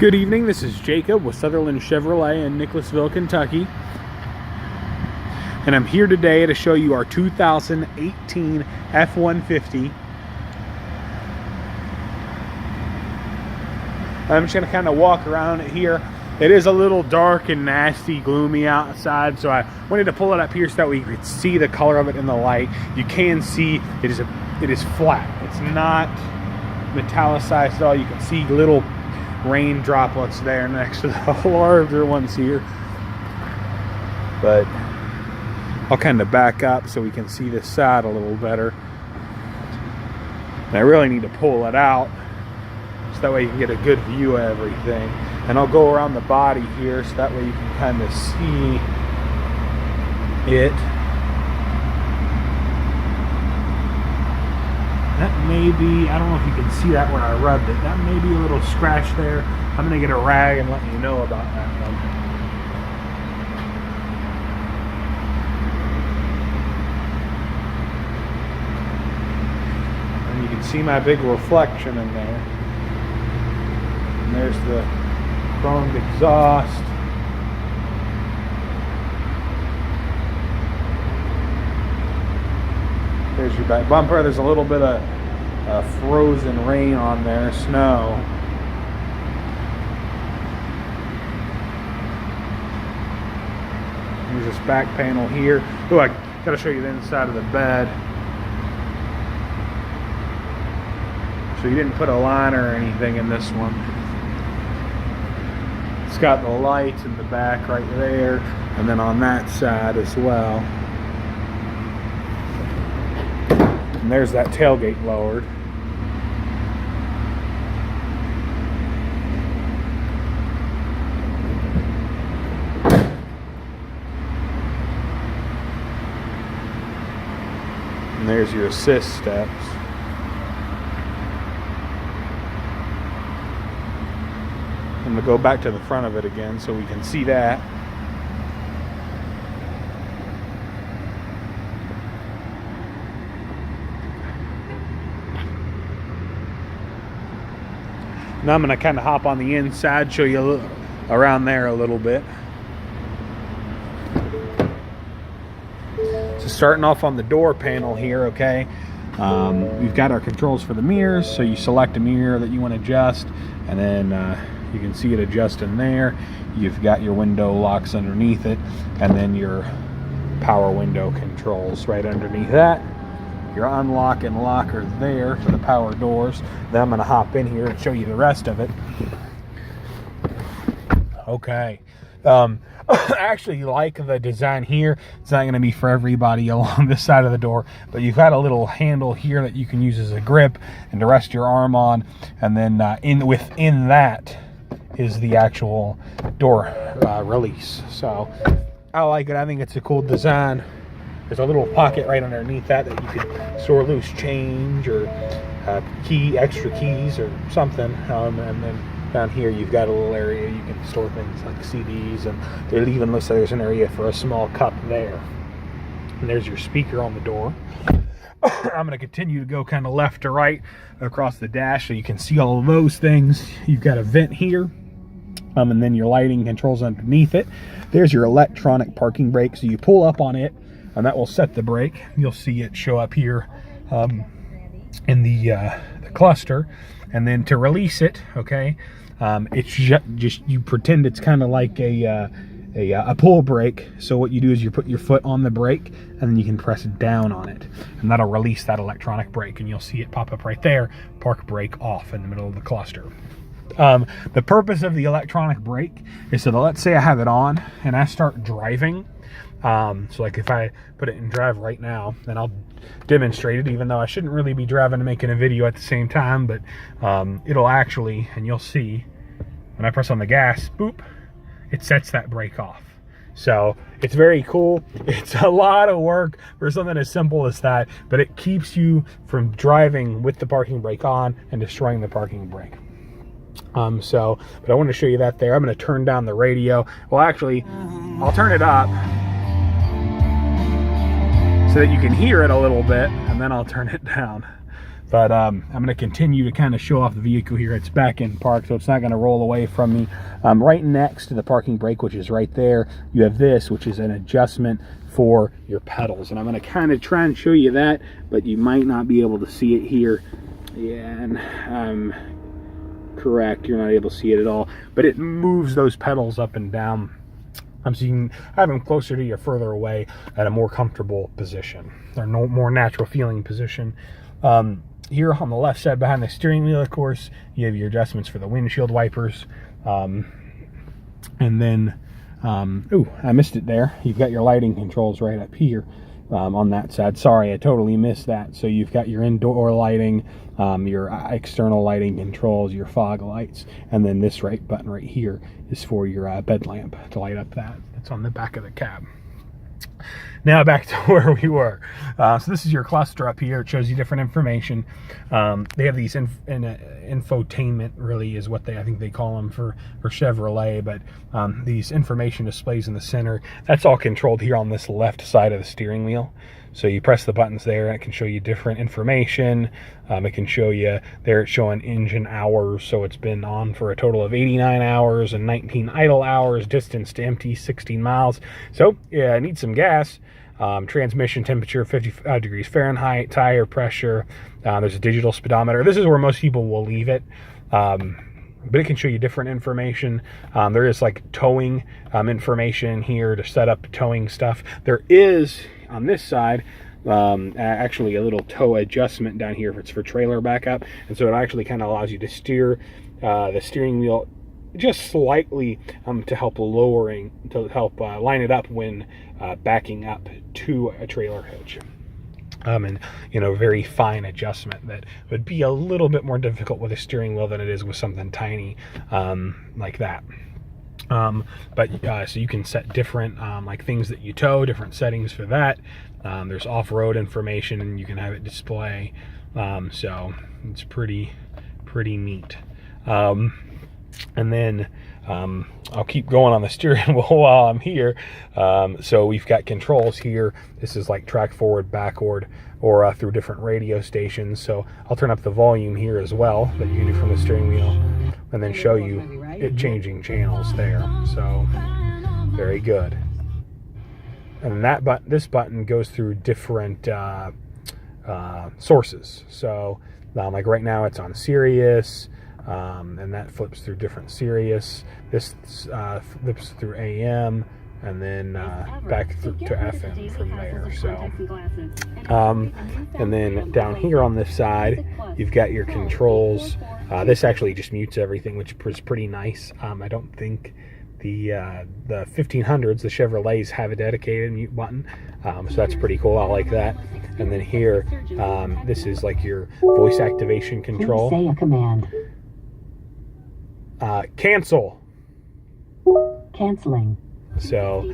Good evening, this is Jacob with Sutherland Chevrolet in Nicholasville, Kentucky. And I'm here today to show you our 2018 F-150. I'm just going to kind of walk around it here. It is a little dark and nasty, gloomy outside, so I wanted to pull it up here so that we could see the color of it in the light. You can see it is flat. It's not metallicized at all. You can see little rain droplets there next to the larger ones here. But I'll kind of back up so we can see this side a little better. And I really need to pull it out so that way you can get a good view of everything. And I'll go around the body here so that way you can kind of see it. That may be, I don't know if you can see that where I rubbed it. That may be a little scratch there. I'm going to get a rag and let you know about that one. And you can see my big reflection in there. And there's the chromed exhaust. There's your back bumper. There's a little bit of frozen rain on there, snow. There's this back panel here. Oh, I gotta show you the inside of the bed. So you didn't put a liner or anything in this one. It's got the lights in the back right there, and then on that side as well. And there's that tailgate lowered. And there's your assist steps. I'm going to go back to the front of it again so we can see that. Now I'm going to kind of hop on the inside, show you around there a little bit. So starting off on the door panel here, okay, we've got our controls for the mirrors. So you select a mirror that you want to adjust, and then you can see it adjust in there. You've got your window locks underneath it, and then your power window controls right underneath that. Your unlock and lock are there for the power doors. Then I'm going to hop in here and show you the rest of it. Okay. I actually like the design here. It's not going to be for everybody along this side of the door, but you've got a little handle here that you can use as a grip and to rest your arm on. And then within that is the actual door release. So I like it. I think it's a cool design. There's a little pocket right underneath that you can store loose change or extra keys or something. And then down here you've got a little area you can store things like CDs, and there even looks like there's an area for a small cup there. And there's your speaker on the door. I'm going to continue to go kind of left to right across the dash so you can see all of those things. You've got a vent here. And then your lighting controls underneath it. There's your electronic parking brake. So you pull up on it, and that will set the brake. You'll see it show up here in the cluster. And then to release it, okay, it's just you pretend it's kind of like a pull brake. So what you do is you put your foot on the brake, and then you can press down on it, and that'll release that electronic brake. And you'll see it pop up right there, park brake off in the middle of the cluster. The purpose of the electronic brake is so that, let's say I have it on and I start driving. So like if I put it in drive right now, then I'll demonstrate it, even though I shouldn't really be driving and making a video at the same time, but it'll actually, and you'll see when I press on the gas, boop, it sets that brake off. So it's very cool. It's a lot of work for something as simple as that, but it keeps you from driving with the parking brake on and destroying the parking brake. But I want to show you that there. I'm going to turn down the radio. Well, actually, I'll turn it up so that you can hear it a little bit, and then I'll turn it down. But I'm going to continue to kind of show off the vehicle here. It's back in park, so it's not going to roll away from me. Right next to the parking brake, which is right there, you have this, which is an adjustment for your pedals. And I'm going to kind of try and show you that, but you might not be able to see it here. Yeah, and correct, you're not able to see it at all. But it moves those pedals up and down. So you can have them closer to you or further away at a more comfortable position. They're no more natural feeling position. Here on the left side behind the steering wheel, of course, you have your adjustments for the windshield wipers. And then, ooh, I missed it there. You've got your lighting controls right up here on that side. Sorry, I totally missed that. So you've got your indoor lighting, your external lighting controls, your fog lights, and then this right button right here is for your bed lamp to light up that. It's on the back of the cab. Now back to where we were. So this is your cluster up here. It shows you different information. They have these infotainment, really is what I think they call them for Chevrolet, but these information displays in the center, that's all controlled here on this left side of the steering wheel. So you press the buttons there and it can show you different information. It can show you, there it's showing engine hours. So it's been on for a total of 89 hours and 19 idle hours, distance to empty 16 miles. So yeah, I need some gas. Transmission temperature 55 degrees Fahrenheit, tire pressure. There's a digital speedometer. This is where most people will leave it. But it can show you different information. There is like towing information here to set up towing stuff. There is on this side actually a little tow adjustment down here if it's for trailer backup, and so it actually kind of allows you to steer the steering wheel just slightly to help line it up when backing up to a trailer hitch. And you know, very fine adjustment that would be a little bit more difficult with a steering wheel than it is with something tiny like that. So you can set different like things that you tow, different settings for that. There's off-road information and you can have it display. So it's pretty neat. And then I'll keep going on the steering wheel while I'm here. So we've got controls here. This is like track forward, backward, or through different radio stations. So I'll turn up the volume here as well that you can do from the steering wheel, and then show you it changing channels there. So very good. And this button goes through different sources. So like right now it's on Sirius. And that flips through different Sirius. This flips through AM, and then back through to FM from there. So, and then down here on this side, you've got your controls. This actually just mutes everything, which is pretty nice. I don't think the 1500s, the Chevrolets, have a dedicated mute button, so that's pretty cool. I like that. And then here, this is like your voice activation control. Please say a command. Cancel. Canceling. So,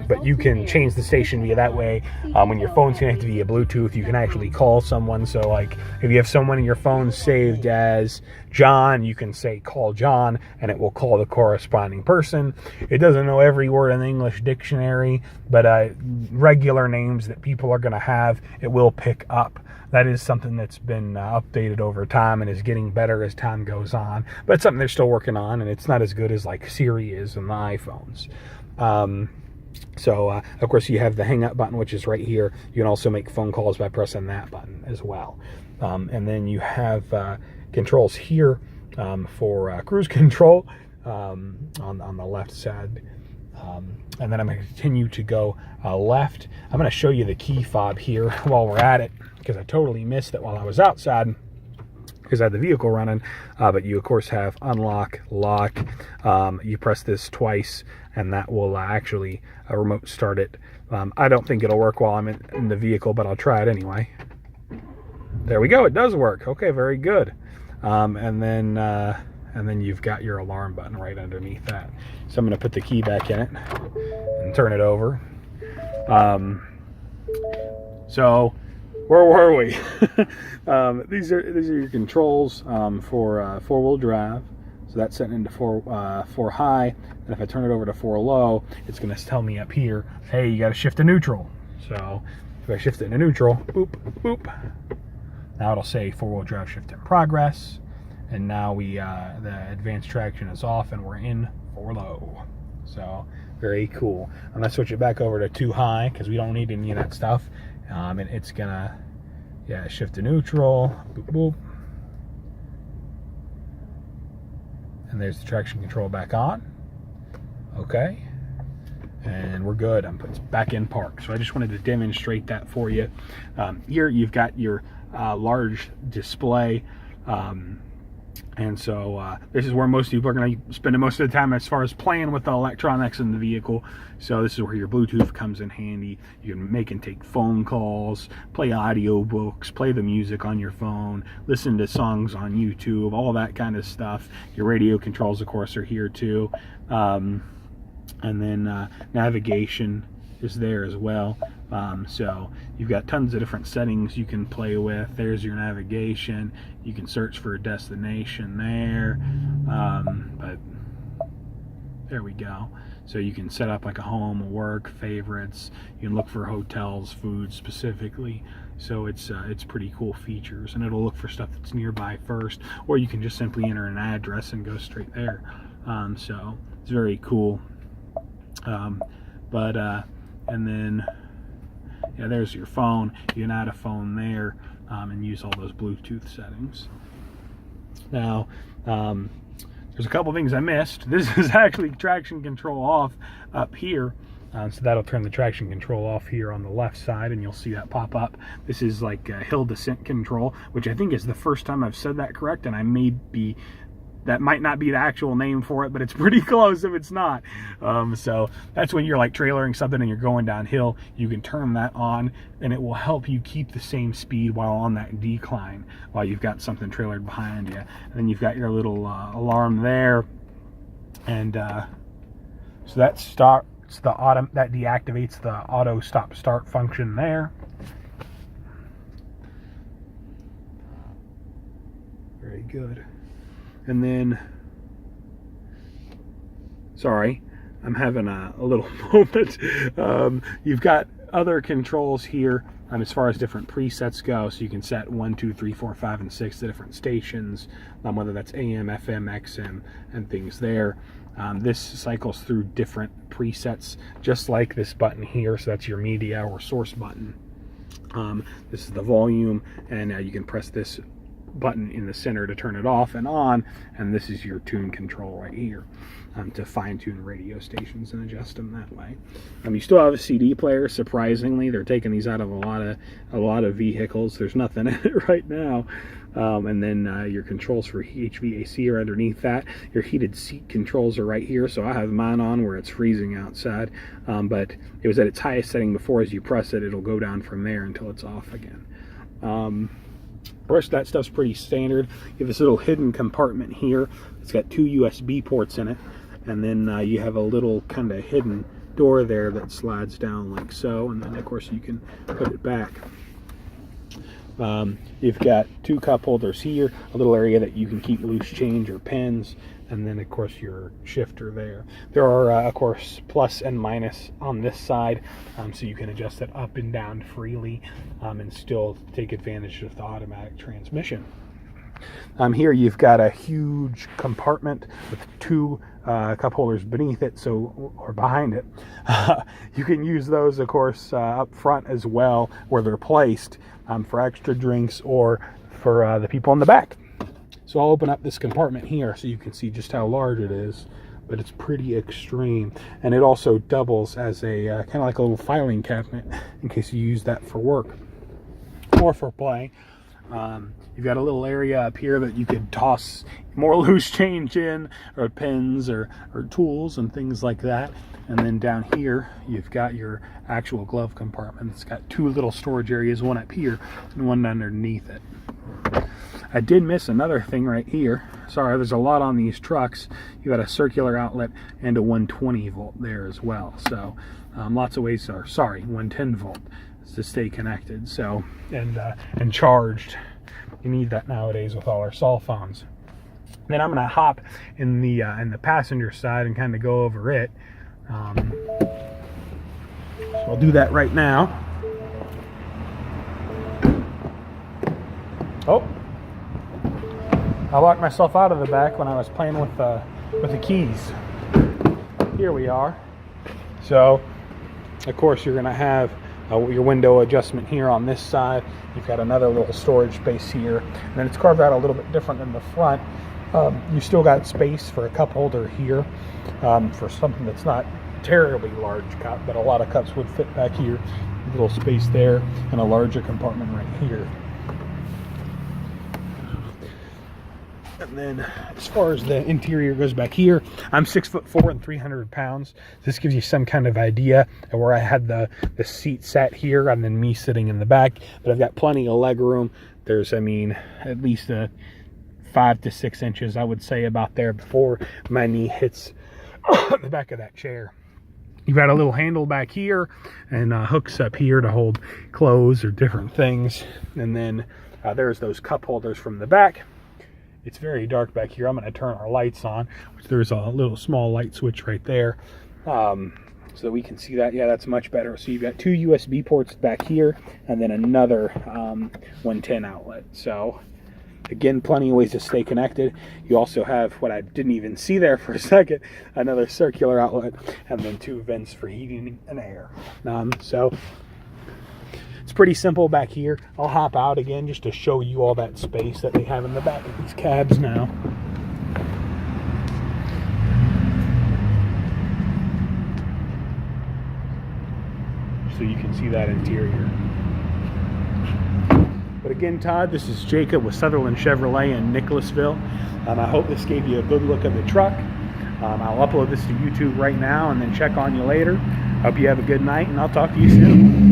but you can change the station via that way. When your phone's connected via Bluetooth, you can actually call someone. So like if you have someone in your phone saved as John, you can say call John and it will call the corresponding person. It doesn't know every word in the English dictionary, but regular names that people are going to have, it will pick up. That is something that's been updated over time and is getting better as time goes on. But it's something they're still working on, and it's not as good as like Siri is in the iPhones. Of course, you have the hang up button, which is right here. You can also make phone calls by pressing that button as well. And then you have controls here for cruise control on the left side. And then I'm going to continue to go left. I'm going to show you the key fob here while we're at it, because I totally missed it while I was outside because I had the vehicle running. But you, of course, have unlock, lock. You press this twice, and that will actually remote start it. I don't think it'll work while I'm in the vehicle, but I'll try it anyway. There we go. It does work. Okay, very good. And then you've got your alarm button right underneath that. So I'm going to put the key back in it and turn it over. So where were we? These are your controls for four-wheel drive. So that's setting into four high. And if I turn it over to four low, it's going to tell me up here, hey, you got to shift to neutral. So if I shift it into neutral, boop, boop, Now it'll say 4-wheel drive shift in progress. And now the advanced traction is off and we're in 4 low. So very cool. I'm gonna switch it back over to 2 high because we don't need any of that stuff. And it's gonna, shift to neutral. Boop, boop. And there's the traction control back on. Okay. And we're good. I'm putting it back in park. So I just wanted to demonstrate that for you. Here you've got your large display. And so this is where most people are going to spend most of the time as far as playing with the electronics in the vehicle. So this is where your Bluetooth comes in handy. You can make and take phone calls, play audio books, play the music on your phone, listen to songs on YouTube, all that kind of stuff. Your radio controls, of course, are here too. And then navigation is there as well. So you've got tons of different settings you can play with. There's your navigation. You can search for a destination there. But there we go. So you can set up like a home, work, favorites. You can look for hotels, food specifically. So it's pretty cool features, and it'll look for stuff that's nearby first, or you can just simply enter an address and go straight there. So it's very cool. And then there's your phone. You can add a phone there and use all those Bluetooth settings. Now, there's a couple things I missed. This is actually traction control off up here. So that'll turn the traction control off here on the left side, and you'll see that pop up. This is like hill descent control, which I think is the first time I've said that correct, and that might not be the actual name for it, but it's pretty close if it's not. So that's when you're like trailering something and you're going downhill, you can turn that on and it will help you keep the same speed while on that decline, while you've got something trailered behind you. And then you've got your little alarm there. And so that starts that deactivates the auto stop start function there. Very good. And then, sorry, I'm having a little moment. You've got other controls here as far as different presets go. So you can set 1, 2, 3, 4, 5, and 6 the different stations, whether that's AM, FM, XM, and things there. This cycles through different presets, just like this button here. So that's your media or source button. This is the volume, and you can press this button in the center to turn it off and on, and this is your tune control right here to fine-tune radio stations and adjust them that way. You still have a CD player. Surprisingly, they're taking these out of a lot of vehicles. There's nothing in it right now. And then your controls for HVAC are underneath that. Your heated seat controls are right here. So I have mine on where it's freezing outside, but it was at its highest setting before. As you press it, it'll go down from there until it's off again. The rest of that stuff's pretty standard. You have this little hidden compartment here. It's got 2 USB ports in it, and then you have a little kind of hidden door there that slides down like so, and then of course you can put it back. You've got 2 cup holders here, a little area that you can keep loose change or pens, and then of course your shifter there. There are of course plus and minus on this side, so you can adjust it up and down freely and still take advantage of the automatic transmission. Here you've got a huge compartment with 2 cup holders beneath it, or behind it. You can use those of course up front as well, where they're placed for extra drinks or for the people in the back. So I'll open up this compartment here so you can see just how large it is, but it's pretty extreme. And it also doubles as a kind of like a little filing cabinet in case you use that for work or for play. You've got a little area up here that you could toss more loose change in, or pens or tools and things like that. And then down here you've got your actual glove compartment. It's got 2 little storage areas, one up here and one underneath it. I did miss another thing right here. Sorry, there's a lot on these trucks. You got a circular outlet and a 120 volt there as well. So lots of ways, 110 volt to stay connected. So and charged. You need that nowadays with all our cell phones. Then I'm gonna hop in the passenger side and kind of go over it. So I'll do that right now. Oh, I locked myself out of the back when I was playing with the keys. Here we are. So, of course, you're going to have your window adjustment here on this side. You've got another little storage space here. And then it's carved out a little bit different than the front. You still got space for a cup holder here for something that's not terribly large cup, but a lot of cups would fit back here. A little space there and a larger compartment right here. And then as far as the interior goes back here, I'm 6'4" and 300 pounds. This gives you some kind of idea of where I had the seat sat here and then me sitting in the back. But I've got plenty of leg room. There's, I mean, at least 5 to 6 inches, I would say, about there before my knee hits the back of that chair. You've got a little handle back here and hooks up here to hold clothes or different things. And then there's those cup holders from the back. It's very dark back here. I'm going to turn our lights on, which there's a little small light switch right there. So that we can see that. Yeah, that's much better. So you've got 2 USB ports back here and then another 110 outlet. So again, plenty of ways to stay connected. You also have what I didn't even see there for a second, another circular outlet, and then 2 vents for heating and air. So it's pretty simple back here. I'll hop out again just to show you all that space that they have in the back of these cabs now. So you can see that interior. But again, Todd, this is Jacob with Sutherland Chevrolet in Nicholasville. I hope this gave you a good look at the truck. I'll upload this to YouTube right now and then check on you later. Hope you have a good night, and I'll talk to you soon.